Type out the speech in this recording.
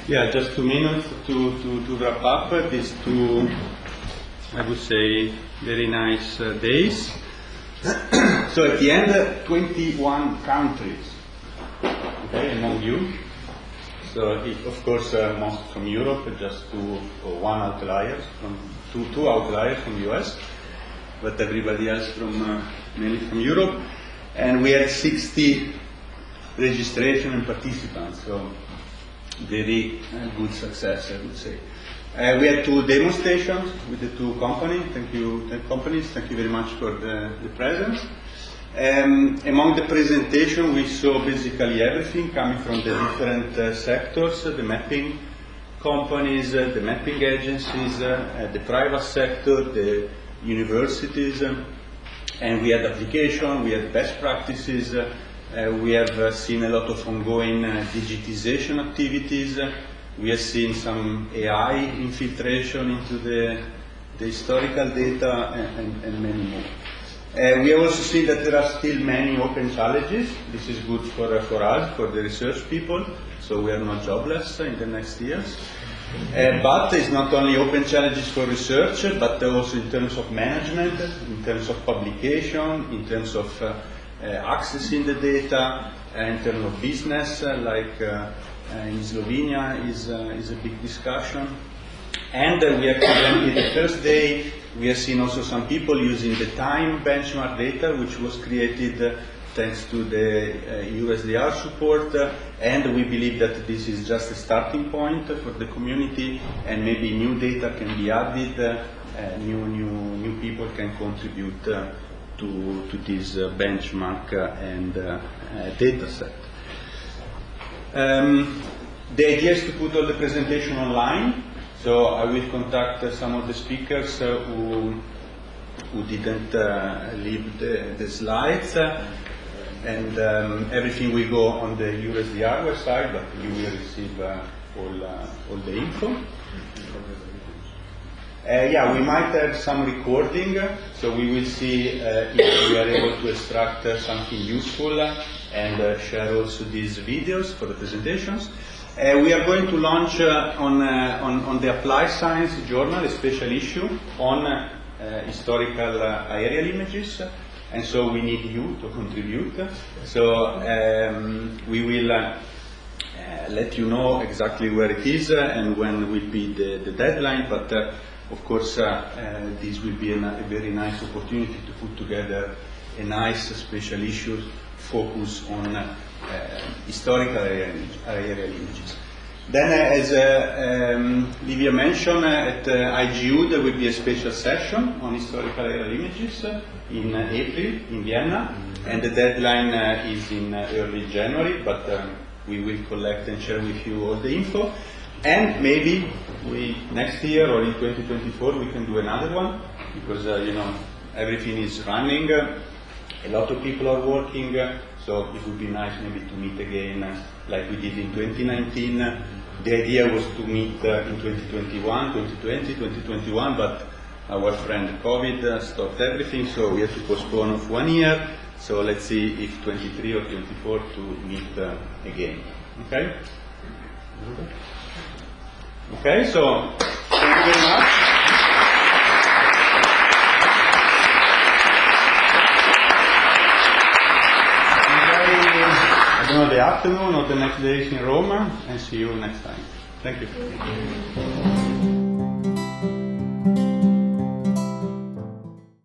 Yeah, just 2 minutes to wrap up these two, I would say, very nice days. So at the end, 21 countries, okay, among you. So of course, most from Europe, just two outliers from US, but everybody else mainly from Europe. And we had 60 registration and participants, so very good success, I would say. We had 2 demonstrations with the 2 companies. Thank you very much for the presence. Among the presentation, we saw basically everything coming from the different sectors, the mapping companies, the mapping agencies, the private sector, the universities, and we had application, we had best practices. We have seen a lot of ongoing digitization activities. We have seen some AI infiltration into the historical data and many more. We have also seen that there are still many open challenges. This is good for us, for the research people, so we are not jobless in the next years. But it's not only open challenges for research, but also in terms of management, in terms of publication, in terms of accessing the data, in terms of business, like in Slovenia is a big discussion. And we have presented the first day, we have seen also some people using the time benchmark data, which was created thanks to the EuroSDR support, and we believe that this is just a starting point for the community, and maybe new data can be added, new people can contribute to this benchmark and data set. The idea is to put all the presentation online, so I will contact some of the speakers who didn't leave the slides, and everything will go on the EuroSDR website, but you will receive all the info. Yeah, we might have some recording, so we will see if we are able to extract something useful and share also these videos for the presentations. We are going to launch on the Applied Science Journal a special issue on historical aerial images, and so we need you to contribute. So we will let you know exactly where it is and when will be the deadline, but of course, this will be a very nice opportunity to put together a nice special issue focus on historical aerial images. Then, as Livia mentioned, at IGU there will be a special session on historical aerial images in April in Vienna, and the deadline is in early January, but we will collect and share with you all the info. And maybe next year or in 2024 we can do another one, because everything is running, a lot of people are working, so it would be nice maybe to meet again like we did in 2019. The idea was to meet in 2021, 2020, 2021, but our friend COVID stopped everything, so we have to postpone of 1 year. So let's see if 23 or 24 to meet again. Okay? Okay, so thank you very much. I don't know, the afternoon or the next days in Rome, and see you next time. Thank you.